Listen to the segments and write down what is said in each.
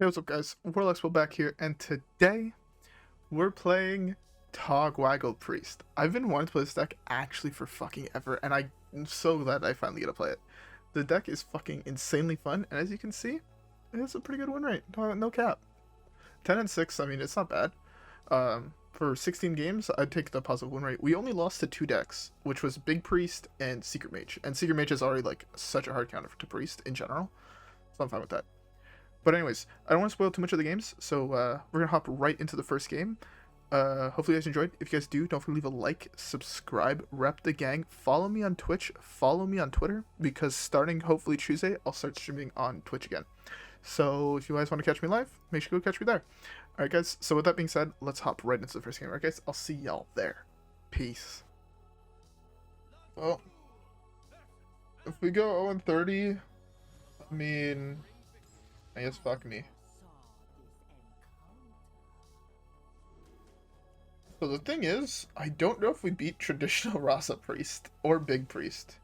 Hey, what's up guys? WhirlXbow back here, and today we're playing Togwaggle Priest. I've been wanting to play this deck actually for fucking ever, and I'm so glad I finally get to play it. The deck is fucking insanely fun, and as you can see, it has a pretty good win rate. No cap. 10 and 6, I mean, it's not bad. For 16 games, I'd take the positive win rate. We only lost to 2 decks, which was Big Priest and Secret Mage. And Secret Mage is already like such a hard counter to Priest in general, so I'm fine with that. But anyways, I don't want to spoil too much of the games, so we're going to hop right into the first game. Hopefully you guys enjoyed. If you guys do, don't forget to leave a like, subscribe, rep the gang, follow me on Twitch, follow me on Twitter, because starting hopefully Tuesday, I'll start streaming on Twitch again. So if you guys want to catch me live, make sure you go catch me there. Alright guys, so with that being said, let's hop right into the first game. Alright guys, I'll see y'all there. Peace. Well, if we go 0-30, I mean, I guess fuck me. So the thing is, I don't know if we beat traditional Rasa Priest or Big Priest.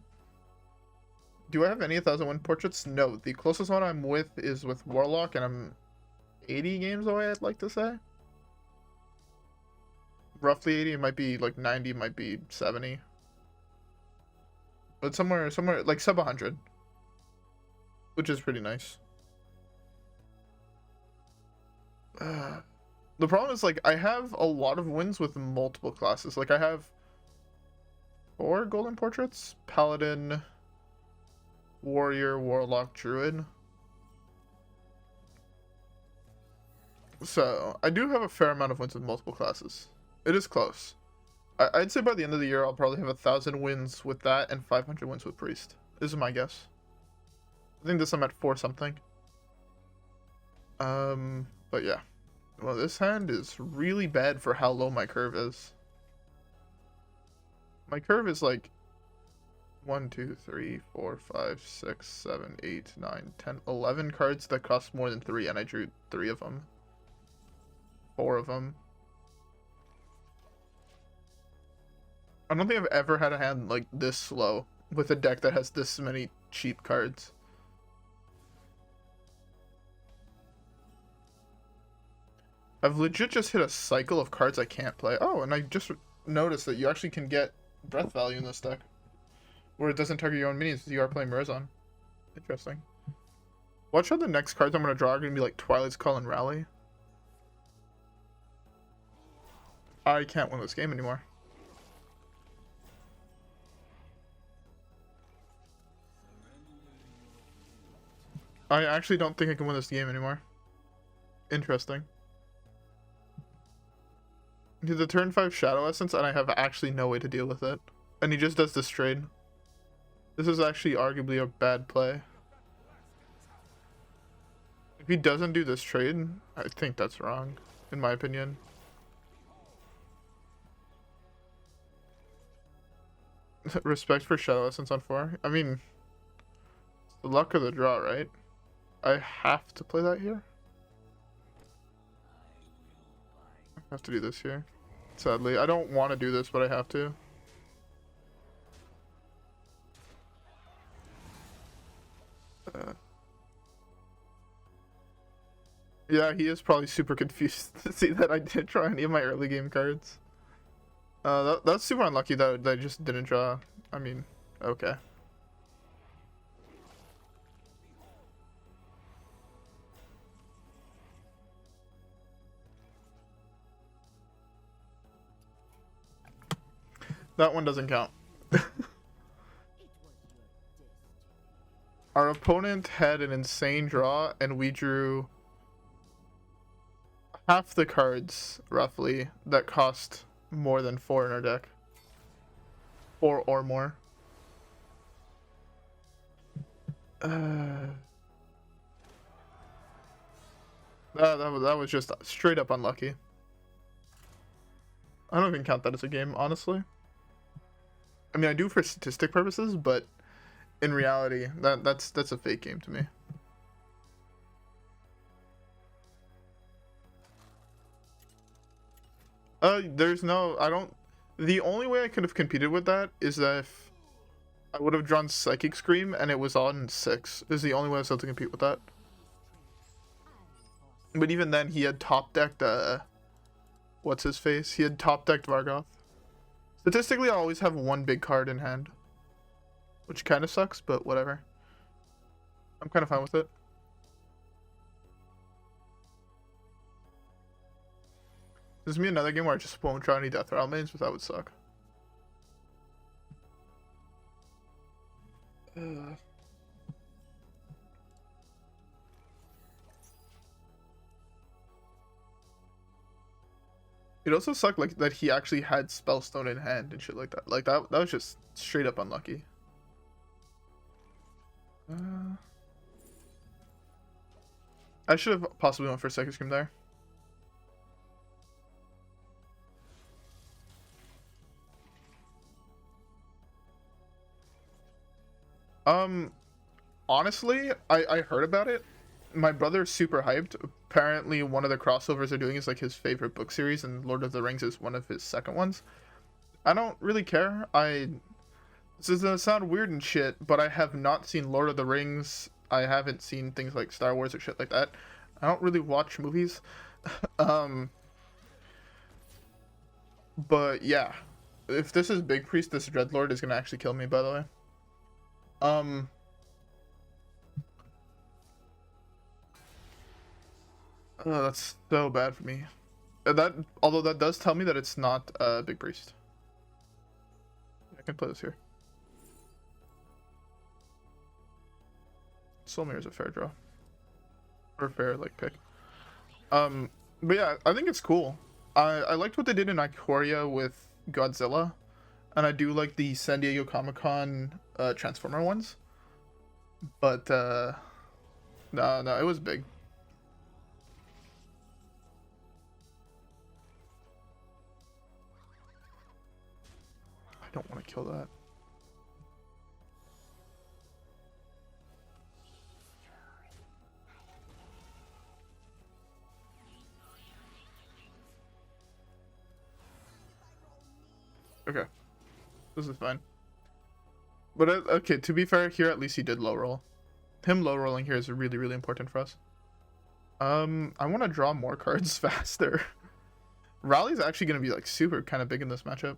Do I have any 1001 portraits? No. The closest one I'm with is with Warlock, and I'm 80 games away, I'd like to say. Roughly 80, it might be like 90, might be 70. But somewhere like sub 100. Which is pretty nice. The problem is, like, I have a lot of wins with multiple classes. Like, I have 4 golden portraits: Paladin, Warrior, Warlock, Druid. So, I do have a fair amount of wins with multiple classes. It is close. I'd say by the end of the year, I'll probably have 1,000 wins with that and 500 wins with Priest. This is my guess. I think this I'm at 4 something. But yeah. Well, this hand is really bad for how low my curve is. My curve is like 1, 2, 3, 4, 5, 6, 7, 8, 9, 10, 11 cards that cost more than 3, and I drew 3 of them. 4 of them. I don't think I've ever had a hand like this slow with a deck that has this many cheap cards. I've legit just hit a cycle of cards I can't play. Oh, and I just noticed that you actually can get breath value in this deck, where it doesn't target your own minions. You are playing Mirazon. Interesting. Watch out, the next cards I'm going to draw are going to be like Twilight's Call and Rally. I can't win this game anymore. I actually don't think I can win this game anymore. Interesting. Do the turn 5 Shadow Essence, and I have actually no way to deal with it. And he just does this trade. This is actually arguably a bad play. If he doesn't do this trade, I think that's wrong, in my opinion. Respect for Shadow Essence on 4. I mean, it's the luck of the draw, right? I have to play that here. I have to do this here. Sadly, I don't want to do this, but I have to. Yeah, he is probably super confused to see that I didn't draw any of my early game cards. That's super unlucky that I just didn't draw. I mean, okay. That one doesn't count. Our opponent had an insane draw, and we drew half the cards, roughly, that cost more than 4 in our deck. 4 or more. That was just straight up unlucky. I don't even count that as a game, honestly. I mean, I do for statistic purposes, but in reality, that's a fake game to me. There's no, the only way I could have competed with that is that if I would have drawn Psychic Scream and it was on 6. This is the only way I was able to compete with that. But even then, he had top decked, what's his face? He had top decked Vargoth. Statistically, I always have one big card in hand, which kind of sucks, but whatever. I'm kind of fine with it. This is me another game where I just won't try any Death Rattle mains, but that would suck. It also sucked like that he actually had Spellstone in hand and shit like that. Like that was just straight up unlucky. I should have possibly went for Second Scream there. Honestly, I heard about it. My brother's super hyped. Apparently, one of the crossovers they're doing is like his favorite book series, and Lord of the Rings is one of his second ones. I don't really care. This is gonna sound weird and shit, but I have not seen Lord of the Rings. I haven't seen things like Star Wars or shit like that. I don't really watch movies. But yeah, if this is Big Priest, this Dreadlord is gonna actually kill me, by the way. Oh, that's so bad for me. Although that does tell me that it's not Big Priest. I can play this here. Soulmere is a fair draw. Or fair, like, pick. But yeah, I think it's cool. I liked what they did in Ikoria with Godzilla. And I do like the San Diego Comic-Con Transformer ones. But, no, it was big. I don't want to kill that. Okay. This is fine. But, okay, to be fair, here at least he did low roll. Him low rolling here is really, really important for us. I want to draw more cards faster. Rally's actually going to be, like, super kind of big in this matchup.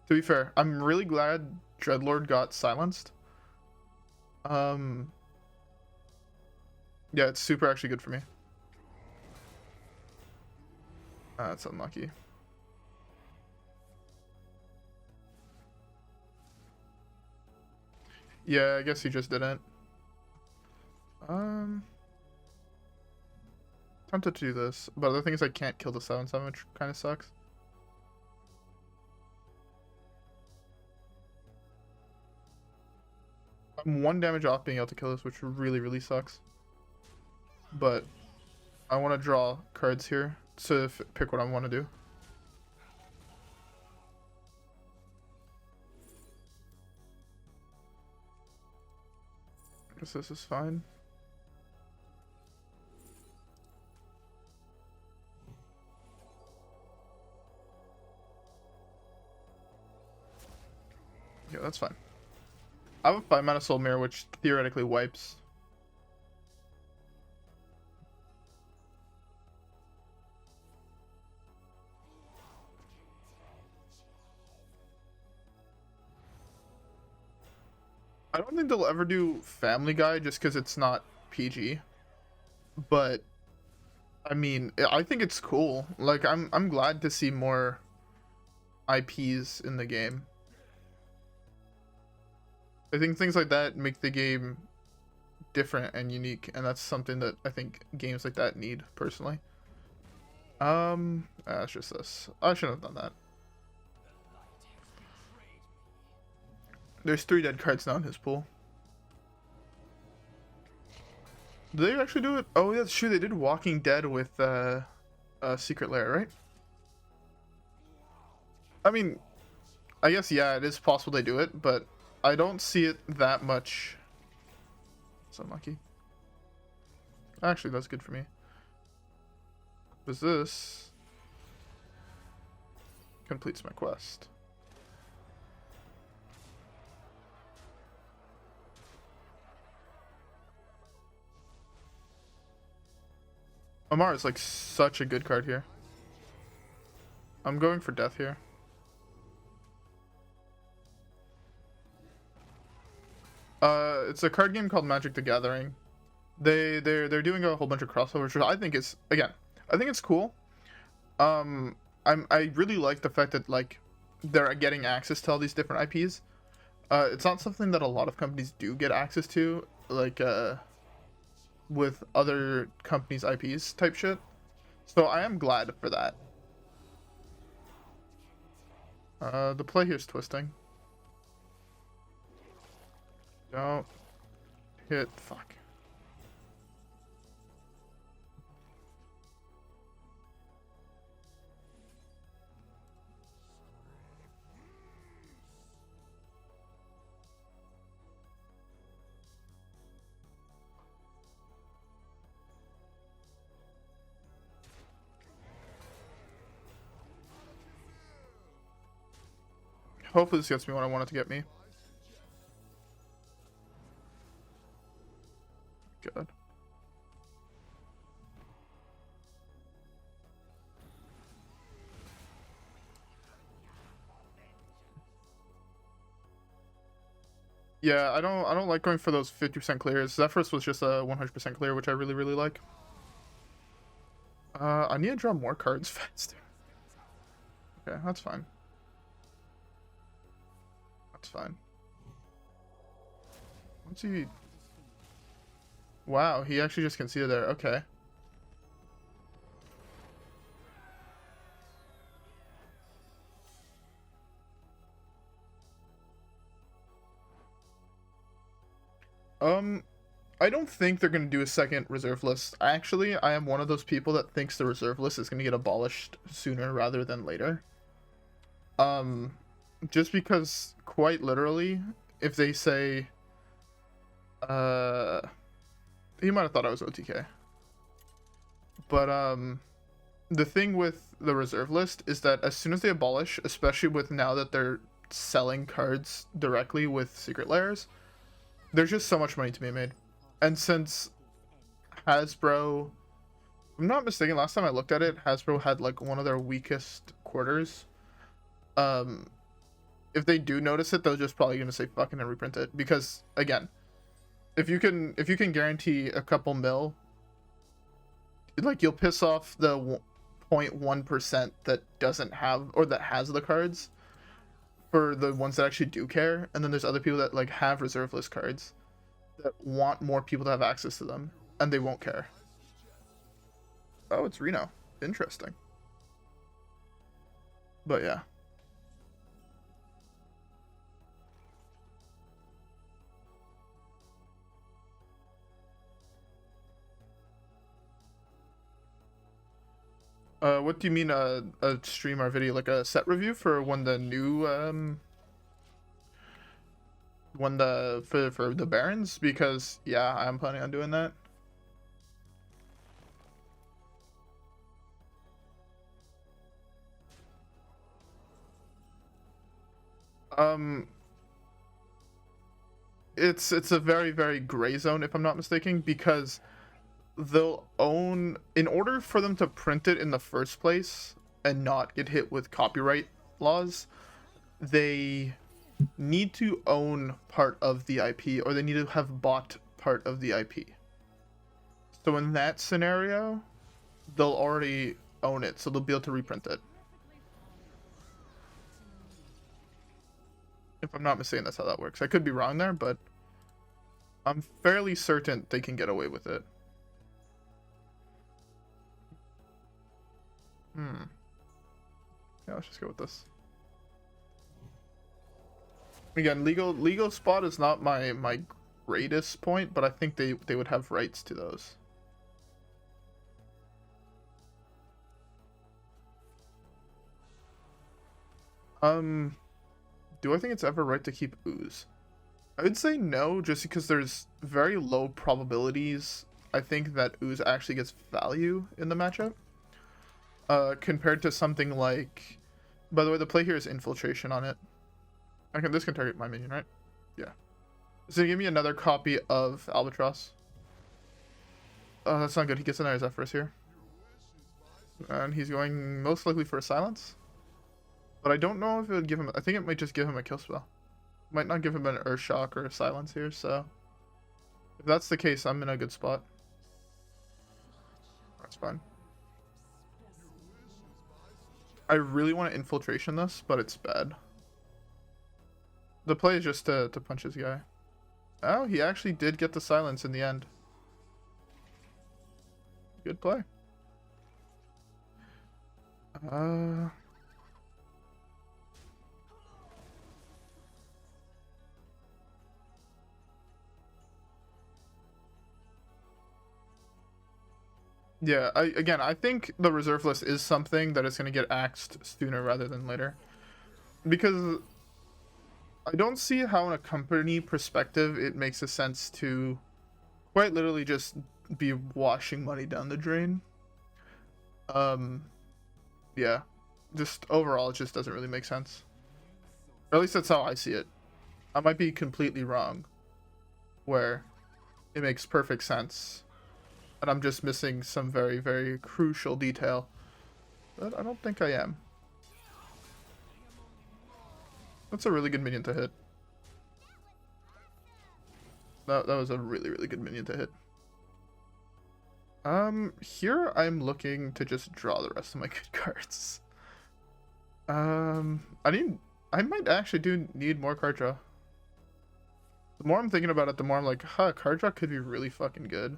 To be fair, I'm really glad Dreadlord got silenced. Yeah, it's super actually good for me. That's unlucky. Yeah, I guess he just didn't. Tempted to do this, but the thing is I can't kill the 7/7, which kind of sucks. I'm 1 damage off being able to kill this, which really, really sucks. But I want to draw cards here to pick what I want to do. I guess this is fine. Yeah, that's fine. I have a 5-mana Soulmere, which theoretically wipes. I don't think they'll ever do Family Guy just because it's not PG. But I mean, I think it's cool. Like I'm glad to see more IPs in the game. I think things like that make the game different and unique, and that's something that I think games like that need personally. It's just this. I shouldn't have done that. There's 3 dead cards now in his pool. Did they actually do it? Oh, yeah, that's true. They did Walking Dead with Secret Lair, right? I mean, I guess, yeah, it is possible they do it, but I don't see it that much. It's unlucky. Actually, that's good for me. Because this completes my quest. Omar is like such a good card here. I'm going for death here. It's a card game called Magic the Gathering. They're doing a whole bunch of crossovers, which I think is, again, I think it's cool. I really like the fact that like they're getting access to all these different IPs. It's not something that a lot of companies do get access to, like with other companies' IPs type shit. So I am glad for that. The play here is twisting. Don't hit. Fuck. Hopefully this gets me what I want it to get me. Good. Yeah, I don't like going for those 50% clears. Zephyrus was just a 100% clear, which I really like. I need to draw more cards faster. Okay, that's fine. That's fine. What's he? Wow, he actually just conceded there. Okay. I don't think they're going to do a second reserve list. Actually, I am one of those people that thinks the reserve list is going to get abolished sooner rather than later. Just because, quite literally, if they say, he might have thought I was OTK. But, the thing with the reserve list is that as soon as they abolish, especially with now that they're selling cards directly with secret layers, there's just so much money to be made. And since Hasbro, if I'm not mistaken, last time I looked at it, Hasbro had like one of their weakest quarters. If they do notice it, they're just probably gonna say fucking and reprint it. Because again, if you can guarantee a couple mil, like you'll piss off the 0.1% that doesn't have or that has the cards for the ones that actually do care, and then there's other people that like have reserve list cards that want more people to have access to them, and they won't care. Oh, it's Reno. Interesting. But yeah. What do you mean a stream or video, like a set review for when the new for the Barons? Because yeah, I'm planning on doing that. It's a very gray zone if I'm not mistaken, because they'll own, in order for them to print it in the first place and not get hit with copyright laws, they need to own part of the IP, or they need to have bought part of the IP. So in that scenario, they'll already own it, so they'll be able to reprint it. If I'm not mistaken, that's how that works. I could be wrong there, but I'm fairly certain they can get away with it. Yeah, let's just go with this. Again, legal spot is not my greatest point, but I think they would have rights to those. Do I think it's ever right to keep Ooze? I would say no, just because there's very low probabilities. I think that Ooze actually gets value in the matchup. Compared to something like, by the way, the play here is Infiltration on it. This can target my minion, right? Yeah. So give me another copy of Albatross. Oh, that's not good. He gets another Zephyrus here. And he's going most likely for a silence. But I don't know if it would give him... I think it might just give him a kill spell. Might not give him an Earth Shock or a silence here, so... If that's the case, I'm in a good spot. That's fine. I really want to infiltration this, but it's bad. The play is just to punch his guy. Oh, he actually did get the silence in the end. Good play. Yeah, I think the reserve list is something that is going to get axed sooner rather than later. Because I don't see how in a company perspective it makes a sense to quite literally just be washing money down the drain. Yeah. Just overall it just doesn't really make sense. Or at least that's how I see it. I might be completely wrong. Where it makes perfect sense. And I'm just missing some very, very crucial detail. But I don't think I am. That's a really good minion to hit. That was a really, really good minion to hit. Here I'm looking to just draw the rest of my good cards. I might actually need more card draw. The more I'm thinking about it, the more I'm like, card draw could be really fucking good.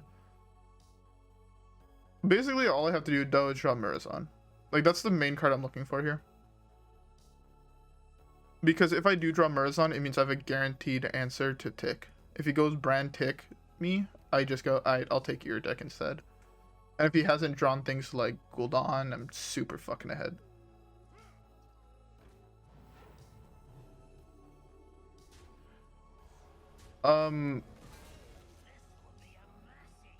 Basically, all I have to do though is draw Murazan. Like, that's the main card I'm looking for here. Because if I do draw Murazan, it means I have a guaranteed answer to Tick. If he goes Brand Tick me, I just go, alright, I'll take your deck instead. And if he hasn't drawn things like Gul'dan, I'm super fucking ahead.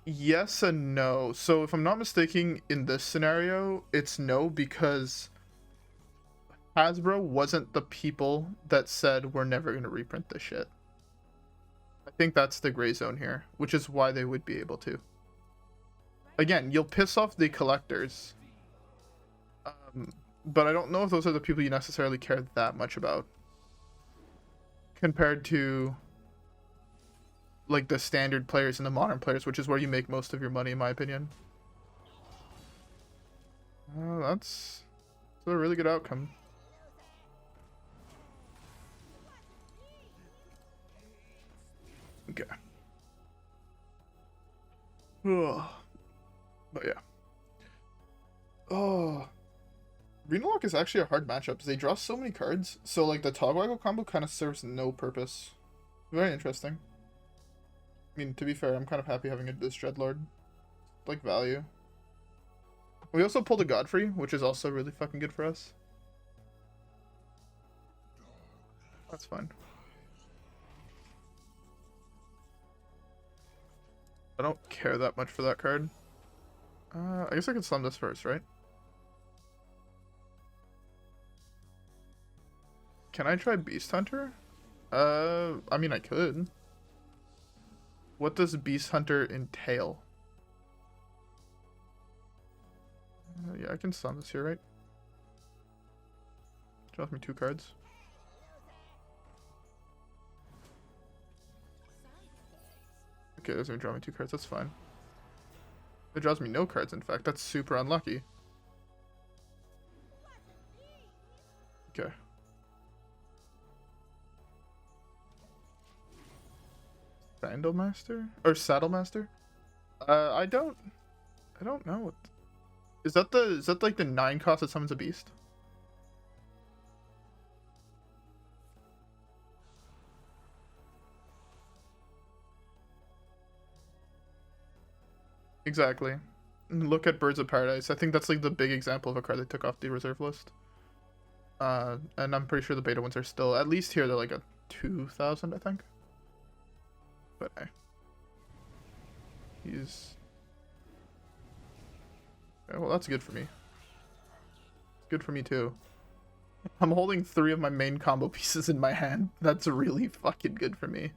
Yes and no. So if I'm not mistaken, in this scenario, it's no, because Hasbro wasn't the people that said we're never going to reprint this shit. I think that's the gray zone here, which is why they would be able to. Again, you'll piss off the collectors. But I don't know if those are the people you necessarily care that much about. Compared to like the standard players and the modern players, which is where you make most of your money, in my opinion. That's a really good outcome. Okay. But yeah. Renalock is actually a hard matchup. They draw so many cards, so like the Togwaggle combo kind of serves no purpose. Very interesting. I mean, to be fair, I'm kind of happy having this Dreadlord. Like, value. We also pulled a Godfrey, which is also really fucking good for us. That's fine. I don't care that much for that card. I guess I could slum this first, right? Can I try Beast Hunter? I mean, I could. What does Beast Hunter entail? Yeah, I can slum this here, right? Draws me 2 cards. Okay, it doesn't even draw me 2 cards, that's fine. It draws me no cards, in fact. That's super unlucky. Okay. Sandalmaster? Or Saddlemaster? I don't know. Is that like the 9 cost that summons a beast? Exactly. Look at Birds of Paradise. I think that's like the big example of a card they took off the reserve list. And I'm pretty sure the beta ones are still, at least here, they're like a 2,000, I think. But hey. He's... Okay, well, that's good for me. It's good for me, too. I'm holding 3 of my main combo pieces in my hand. That's really fucking good for me.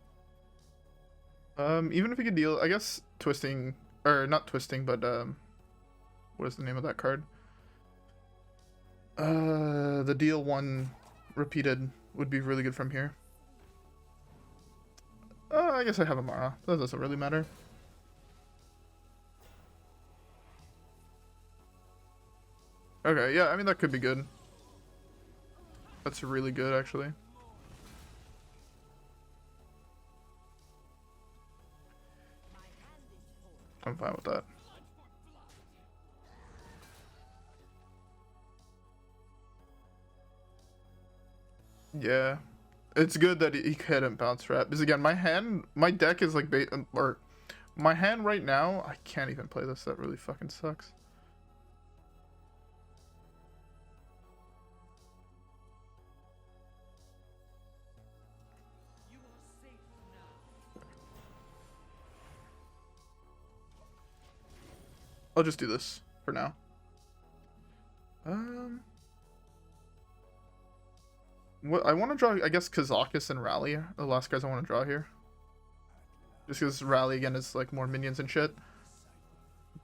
Even if he could deal, I guess, twisting... Or, not twisting, but, what is the name of that card? The deal one repeated would be really good from here. I guess I have a Mara. That doesn't really matter. Okay, yeah, I mean, that could be good. That's really good, actually. I'm fine with that. Yeah. It's good that he couldn't bounce trap. Because again, my deck is like, or my hand right now, I can't even play this. That really fucking sucks. I'll just do this for now. What I want to draw, I guess, Kazakus and Rally are the last guys I want to draw here. Just because Rally again is like more minions and shit.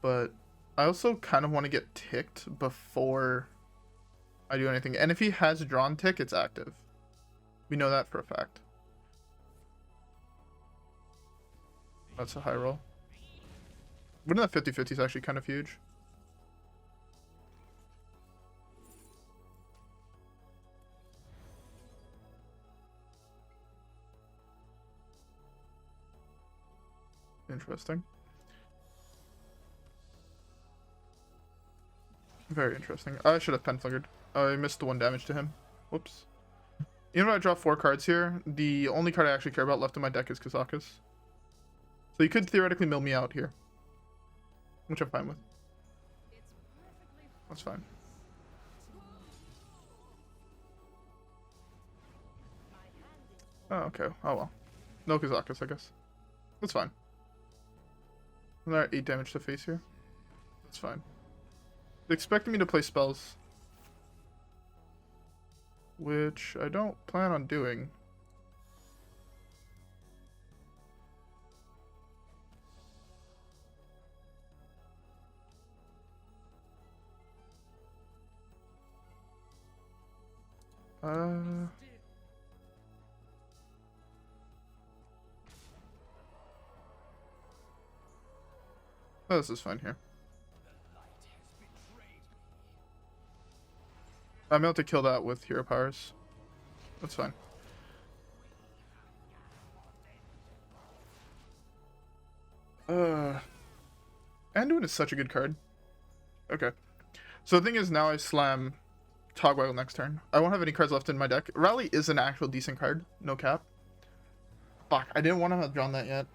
But I also kind of want to get ticked before I do anything. And if he has drawn tick, it's active. We know that for a fact. That's a high roll. Winning that 50-50 is actually kind of huge. Interesting. Very interesting. I should have pen flickered. I missed the 1 damage to him. Whoops. Even though I draw 4 cards here, the only card I actually care about left in my deck is Kazakus. So you could theoretically mill me out here. Which I'm fine with. That's fine. Oh, okay. Oh well. No Kazakus, I guess. That's fine. Another 8 damage to face here. That's fine. They expected me to play spells. Which I don't plan on doing. Oh, this is fine here. I'm able to kill that with hero powers. That's fine. Anduin is such a good card. Okay. So the thing is, now I slam Togwaggle next turn. I won't have any cards left in my deck. Rally is an actual decent card. No cap. Fuck, I didn't want to have drawn that yet.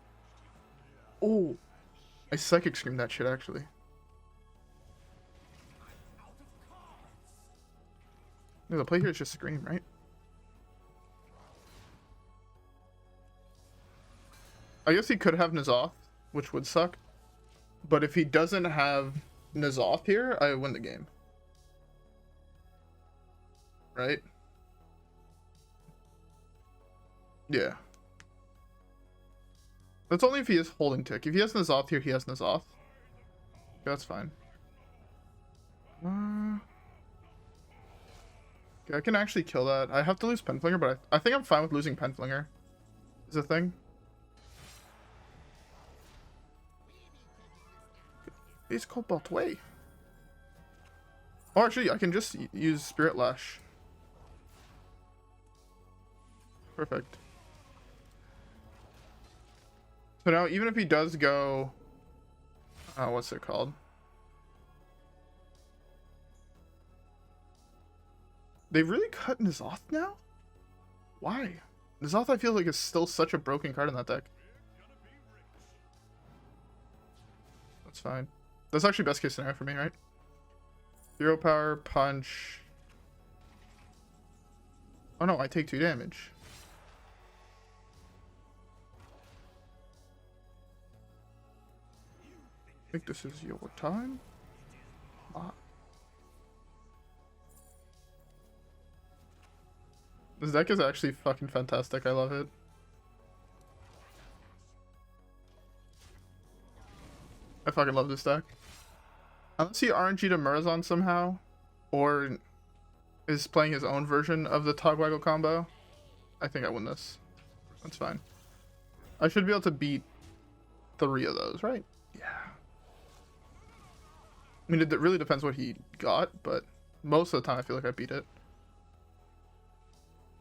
Oh. I Psychic Scream that shit, actually. No, the play here is just Scream, right? I guess he could have N'Zoth, which would suck. But if he doesn't have N'Zoth here, I win the game. Right? Yeah. That's only if he is holding tick. If he has N'Zoth here, he has N'Zoth. Okay, that's fine. Okay, I can actually kill that. I have to lose Penflinger, but I think I'm fine with losing Penflinger. Is a thing. It's Cobalt Way. Oh, actually, I can just use Spirit Lash. Perfect. So now, even if he does go... what's it called? They've really cut N'Zoth now? Why? N'Zoth, I feel like, is still such a broken card in that deck. That's fine. That's actually best case scenario for me, right? Hero power, punch. Oh no, I take 2 damage. I think this is your time. This deck is actually fucking fantastic. I love it. I fucking love this deck. Unless he RNG'd a Murazon somehow, or is playing his own version of the Togwaggle combo. I think I win this. That's fine. I should be able to beat 3 of those, right? Yeah. I mean, it really depends what he got, but most of the time I feel like I beat it.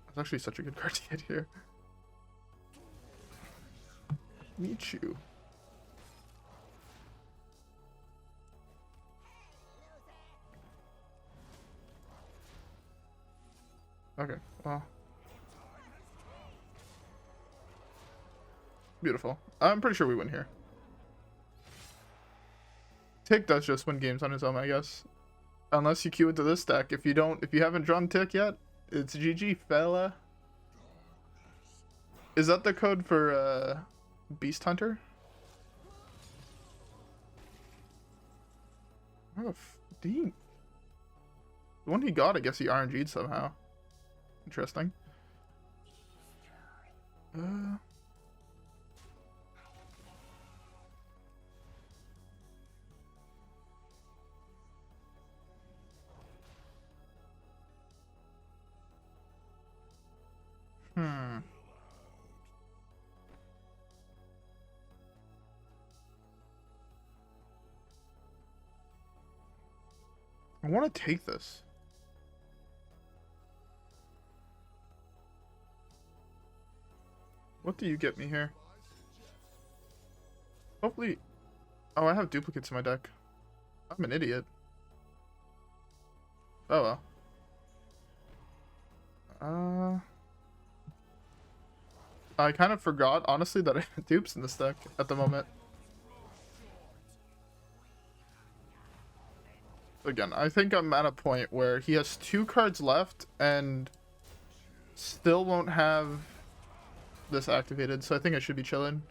It's actually such a good card to get here. Meet you. Okay, well. Beautiful. I'm pretty sure we win here. Tick does just win games on his own, I guess. Unless you queue into this deck. If you haven't drawn Tick yet, it's GG, fella. Is that the code for Beast Hunter? Oh, the one he got, I guess he RNG'd somehow. Interesting. I want to take this. What do you get me here? Hopefully... Oh, I have duplicates in my deck. I'm an idiot. Oh well. I kind of forgot, honestly, that I had dupes in this deck at the moment. Again, I think I'm at a point where he has 2 cards left and still won't have this activated, so I think I should be chilling.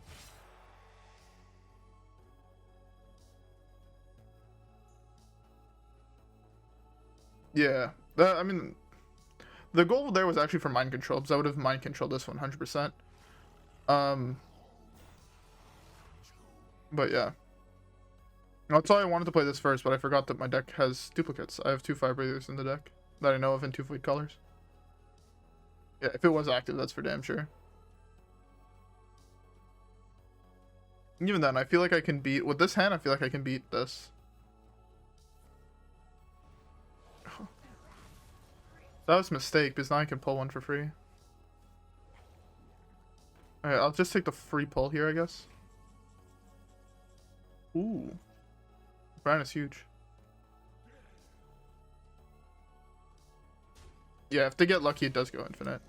Yeah, I mean, the goal there was actually for mind control, because I would have mind controlled this 100%. But yeah. That's why I wanted to play this first, but I forgot that my deck has duplicates. I have 2 Fire Breathers in the deck that I know of in 2 Fleet colors. Yeah, if it was active, that's for damn sure. Even then, I feel like I can beat... With this hand, I feel like I can beat this. That was a mistake, because now I can pull one for free. Alright, I'll just take the free pull here, I guess. Ooh. Brian is huge. Yeah, if they get lucky, it does go infinite.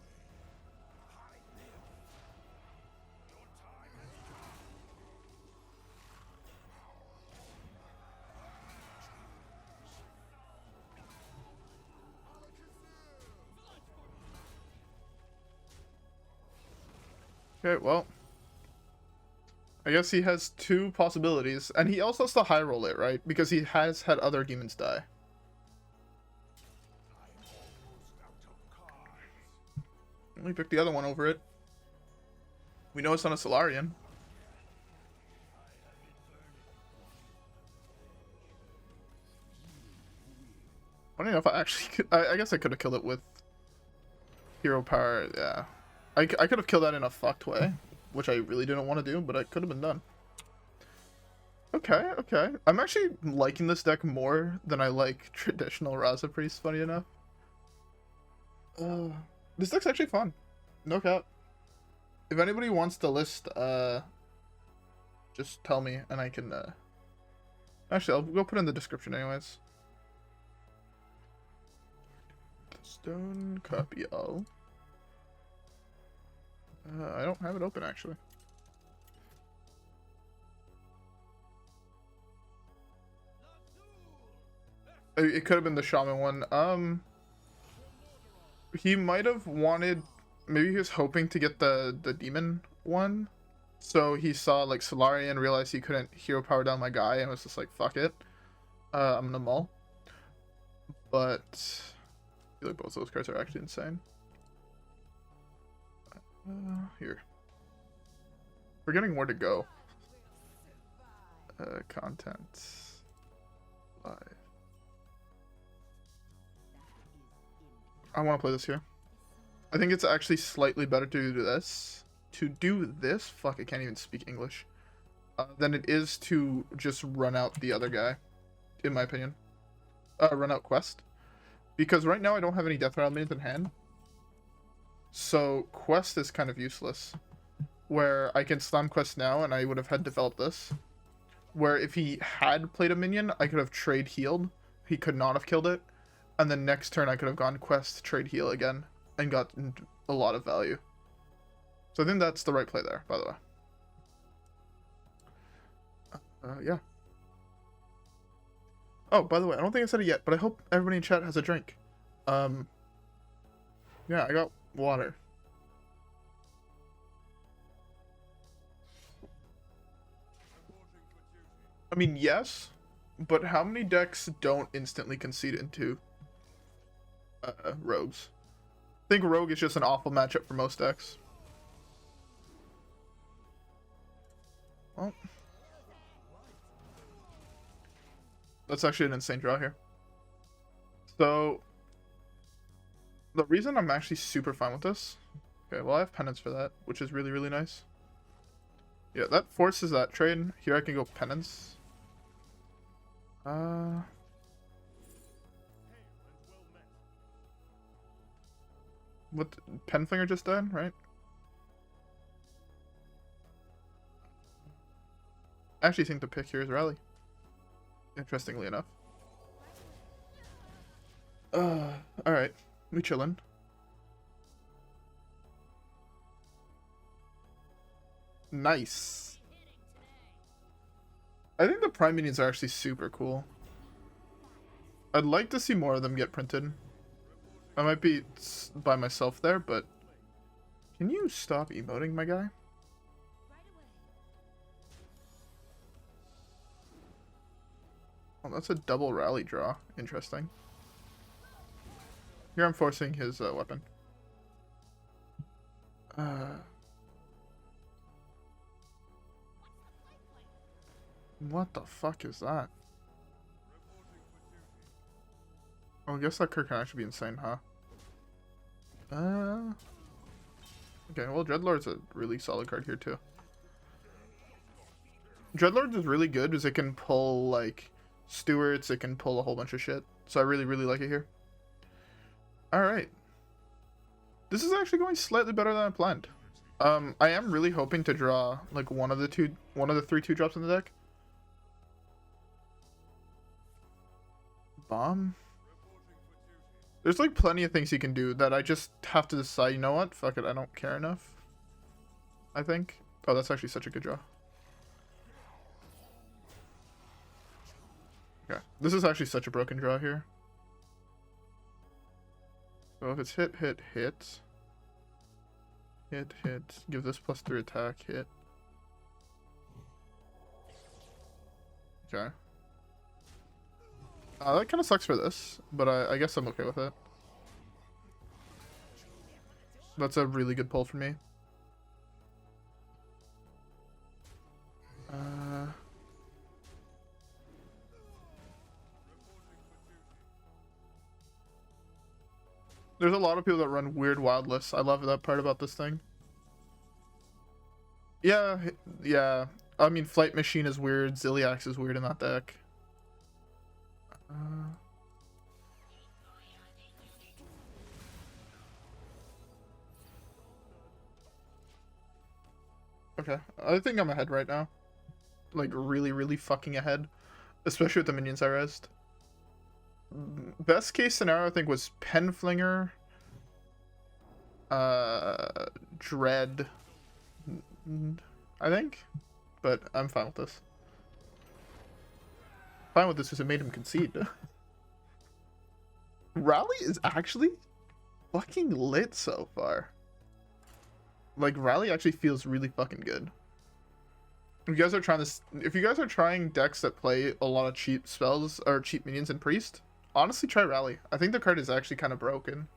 Okay, well. I guess he has 2 possibilities. And he also has to high roll it, right? Because he has had other demons die. Let me pick the other one over it. We know it's not a Solarian. I don't know if I actually could, I guess I could have killed it with hero power, yeah. I could have killed that in a fucked way, which I really didn't want to do, but it could have been done. Okay, okay. I'm actually liking this deck more than I like traditional Raza Priest, funny enough. This deck's actually fun. No cap. If anybody wants to list, just tell me and I can, actually, I'll go put it in the description anyways. Stone copy all. I don't have it open, actually. It could have been the Shaman one. He might have wanted... Maybe he was hoping to get the demon one. So he saw, like, Solarian, realized he couldn't hero power down my guy, and was just like, fuck it. I'm gonna mull. But... I feel like both those cards are actually insane. Here. Forgetting where to go. Content. Live. I want to play this here. I think it's actually slightly better to do this. Fuck, I can't even speak English. Than it is to just run out the other guy, in my opinion. Run out Quest. Because right now I don't have any Death Rattle minions in hand. So Quest is kind of useless. Where I can slam Quest now and I would have had developed this. Where if he had played a minion, I could have trade healed. He could not have killed it. And then next turn I could have gone Quest, trade heal again. And gotten a lot of value. So I think that's the right play there, by the way. Yeah. Oh, by the way, I don't think I said it yet, but I hope everybody in chat has a drink. Yeah, I got water. I mean, yes, but how many decks don't instantly concede into rogues? I think rogue is just an awful matchup for most decks. Well, that's actually an insane draw here. So, the reason I'm actually super fine with this... Okay, well I have penance for that, which is really, really nice. Yeah, that forces that trade. Here I can go penance. What? Penfinger just died, right? I actually think the pick here is Rally. Interestingly enough. Alright. We chillin'. Nice. I think the Prime Minions are actually super cool. I'd like to see more of them get printed. I might be by myself there, but... Can you stop emoting, my guy? Oh, that's a double rally draw. Interesting. Here I'm forcing his weapon. What the fuck is that? Oh, I guess that card can actually be insane, huh? Okay, well, Dreadlord's a really solid card here, too. Dreadlord is really good because it can pull, like, Stewards, it can pull a whole bunch of shit. So I really, really like it here. Alright. This is actually going slightly better than I planned. I am really hoping to draw, like, one of the 3 2-drops in the deck. Bomb? There's, like, plenty of things you can do that I just have to decide, you know what? Fuck it, I don't care enough. I think. Oh, that's actually such a good draw. Okay, this is actually such a broken draw here. So if it's hit, hit, hit. Hit, hit. Give this +3 attack, hit. Okay. That kind of sucks for this, but I guess I'm okay with it. That's a really good pull for me. There's a lot of people that run weird wild lists. I love that part about this thing. Yeah, yeah. I mean, Flight Machine is weird. Ziliax is weird in that deck. Okay, I think I'm ahead right now. Like, really, really fucking ahead. Especially with the minions I rezzed. Best case scenario, I think, was Penflinger, Dread, I think, but I'm fine with this. Fine with this because it made him concede. Rally is actually fucking lit so far. Like, Rally actually feels really fucking good. If you guys are trying decks that play a lot of cheap spells or cheap minions and priest, honestly try Rally. I think the card is actually kind of broken.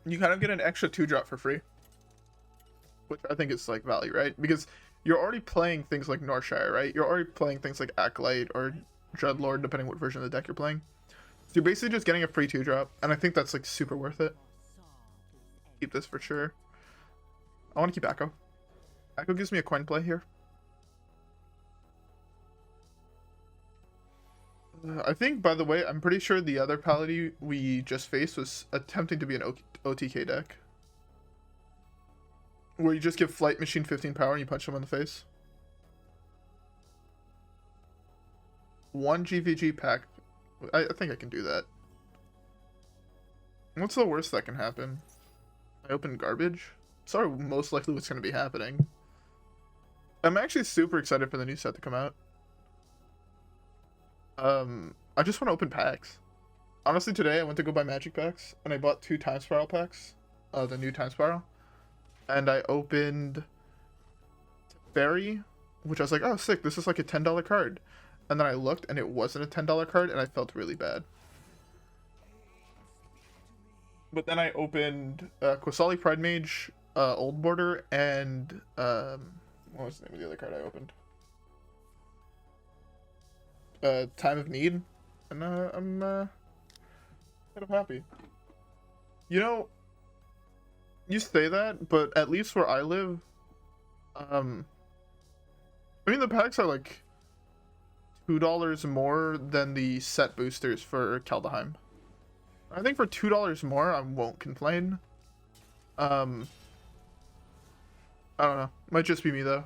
You kind of get an extra 2-drop for free, which I think is like value, right? Because you're already playing things like Northshire, right? You're already playing things like Acolyte or Dreadlord, depending what version of the deck you're playing. So you're basically just getting a free 2-drop, and I think that's like super worth it. Keep this for sure. I want to keep Echo. Echo gives me a coin play here. I think, by the way, I'm pretty sure the other Paladin we just faced was attempting to be an OTK deck. Where you just give Flight Machine 15 power and you punch them in the face. 1 GVG pack. I think I can do that. What's the worst that can happen? I open garbage? Sorry, most likely what's going to be happening. I'm actually super excited for the new set to come out. I just want to open packs. Honestly, today I went to go buy magic packs, and I bought 2 Time Spiral packs. The new Time Spiral. And I opened Fairy, which I was like, oh, sick, this is like a $10 card. And then I looked, and it wasn't a $10 card, and I felt really bad. But then I opened Qasali Pride Mage, Old Border, and what was the name of the other card I opened? Time of Need, and I'm kind of happy. You know, you say that, but at least where I live, I mean the packs are like $2 more than the set boosters for Kaldheim. I think for $2 more, I won't complain. I don't know. Might just be me though.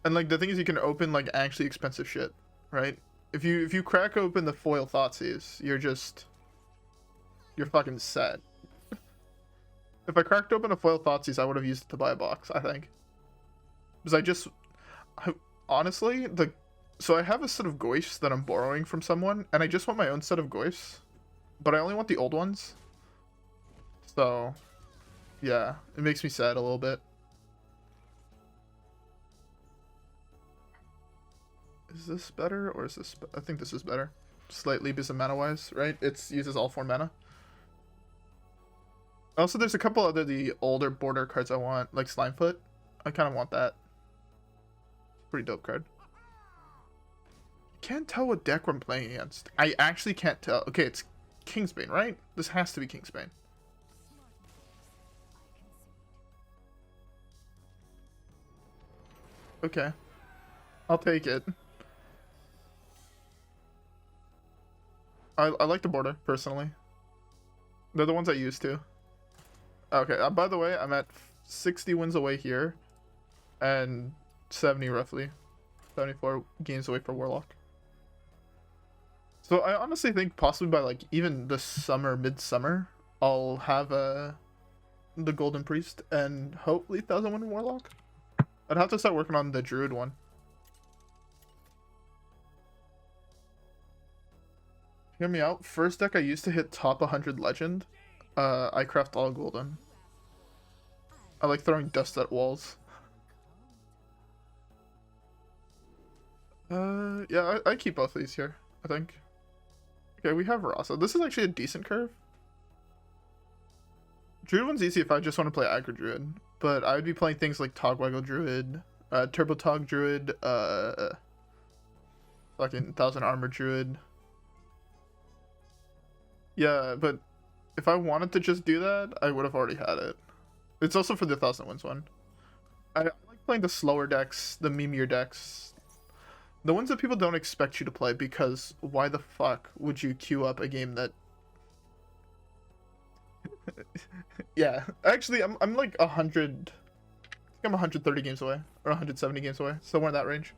And like the thing is, you can open like actually expensive shit, right? If you crack open the foil Thoughtseize, you're fucking set. If I cracked open a foil Thoughtseize, I would have used it to buy a box, I think. Because honestly, so I have a set of Goyfs that I'm borrowing from someone, and I just want my own set of Goyfs. But I only want the old ones. So, yeah, it makes me sad a little bit. Is this better, or is this... I think this is better. Slightly, because of mana-wise, right? It uses all 4 mana. Also, there's a couple other the older border cards I want, like Slimefoot. I kind of want that. Pretty dope card. Can't tell what deck I'm playing against. I actually can't tell. Okay, it's Kingsbane, right? This has to be Kingsbane. Okay. I'll take it. I like the border, personally. They're the ones I used to. Okay, by the way, I'm at 60 wins away here. And 70 roughly. 74 games away for Warlock. So I honestly think possibly by like even the summer, midsummer, I'll have the Golden Priest and hopefully 1000 win Warlock. I'd have to start working on the Druid one. Hear me out. First deck I used to hit top 100 Legend. I craft all golden. I like throwing dust at walls. Yeah, I keep both of these here, I think. Okay, we have Rasa. This is actually a decent curve. Druid one's easy if I just want to play Aggro Druid, but I would be playing things like Togwaggle Druid, Turbo Tog Druid, fucking 1000 Armor Druid. Yeah, but if I wanted to just do that, I would have already had it. It's also for the 1000 wins one. I like playing the slower decks, the memeier decks. The ones that people don't expect you to play, because why the fuck would you queue up a game that... Yeah, actually, I'm like 100... I think I'm 130 games away, or 170 games away, somewhere in that range.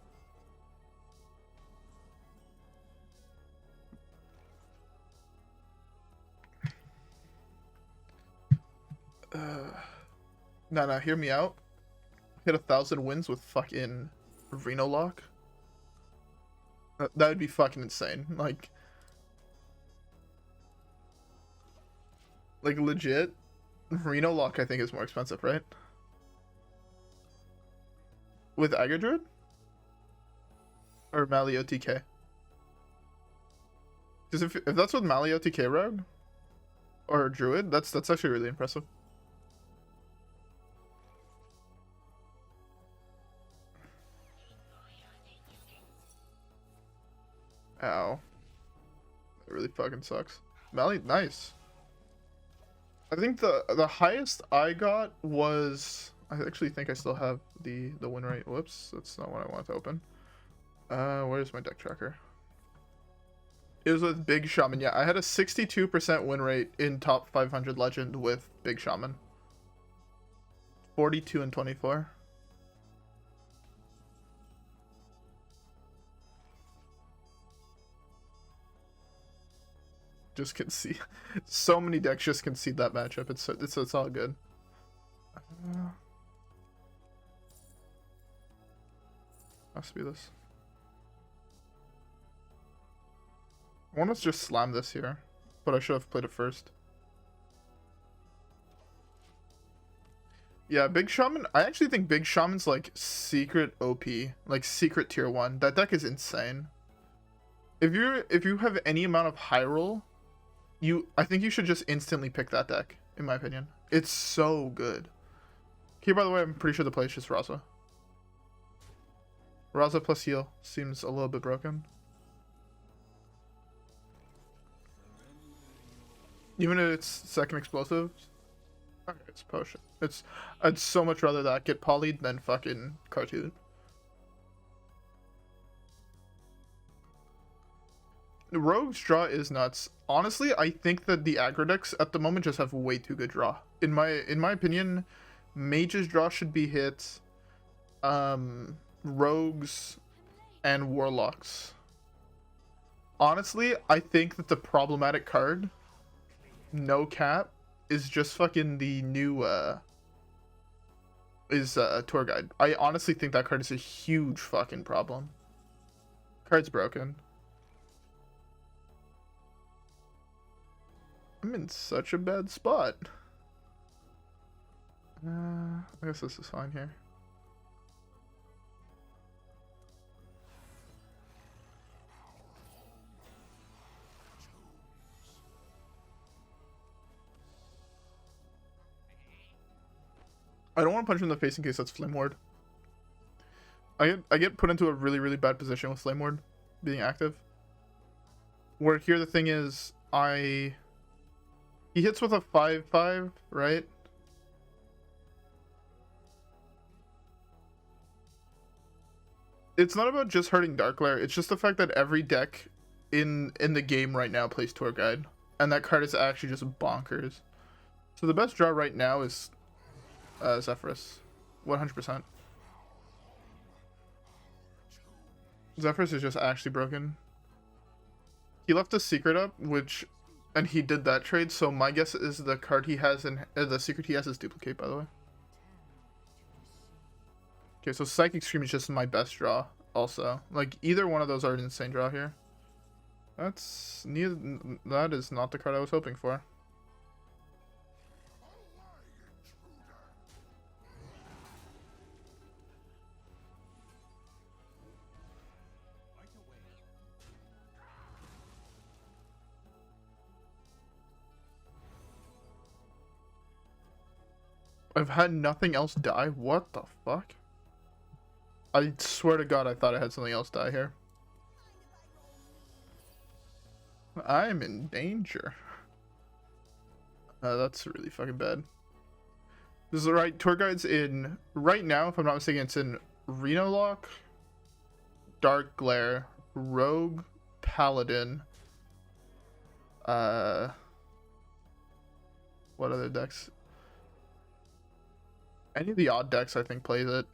No, hear me out. Hit 1000 wins with fucking Reno Lock. That would be fucking insane. Like legit, Reno Lock I think is more expensive, right? With Aggro Druid? Or NA+LeA OTK? Because if that's with NA+LeA OTK Rogue or Druid, that's actually really impressive. Ow. That really fucking sucks. Melly, nice. I think the highest I got was, I actually think I still have the win rate. Whoops, that's not what I wanted to open. Where's my deck tracker? It was with Big Shaman. Yeah, I had a 62% win rate in top 500 legend with Big Shaman. 42 and 24. Just concede. So many decks just concede that matchup. It's all good. Has to be this. I want to just slam this here, but I should have played it first. Yeah, Big Shaman. I actually think Big Shaman's like secret OP, like secret tier 1. That deck is insane. If you have any amount of high roll, I think you should just instantly pick that deck, in my opinion. It's so good. Here, by the way, I'm pretty sure the play is just Raza. Raza plus heal seems a little bit broken. Even if it's second explosive. Okay, it's potion. I'd so much rather that get polyed than fucking cartoon. The Rogue's draw is nuts. Honestly, I think that the aggro decks at the moment just have way too good draw. In my opinion, Mage's draw should be hit. Rogues and Warlocks. Honestly, I think that the problematic card, no cap, is just fucking the new tour guide. I honestly think that card is a huge fucking problem. Card's broken. I'm in such a bad spot. I guess this is fine here. I don't want to punch him in the face in case that's Flame Ward. I get put into a really, really bad position with Flame Ward being active. Where here the thing is, he hits with a 5/5, right? It's not about just hurting NA+LeA, it's just the fact that every deck in the game right now plays Tour Guide. And that card is actually just bonkers. So the best draw right now is Zephyrus. 100%. Zephyrus is just actually broken. He left a secret up, and he did that trade, so my guess is the card he has in the secret he has is Duplicate, by the way. Okay, so Psychic Scream is just my best draw also. Like, either one of those are an insane draw here. That is not the card I was hoping for. I've had nothing else die? What the fuck? I swear to God I thought I had something else die here. I'm in danger. That's really fucking bad. This is the right tour guides in, right now, if I'm not mistaken, it's in Reno Lock, Dark Glare, Rogue, Paladin, what other decks? Any of the odd decks I think plays it.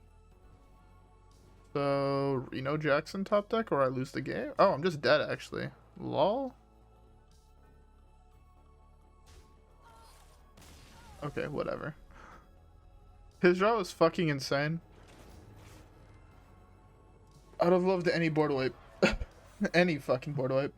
So, Reno Jackson top deck or I lose the game? Oh, I'm just dead actually. Lol. Okay, whatever. His draw was fucking insane. I'd have loved any board wipe. Any fucking board wipe.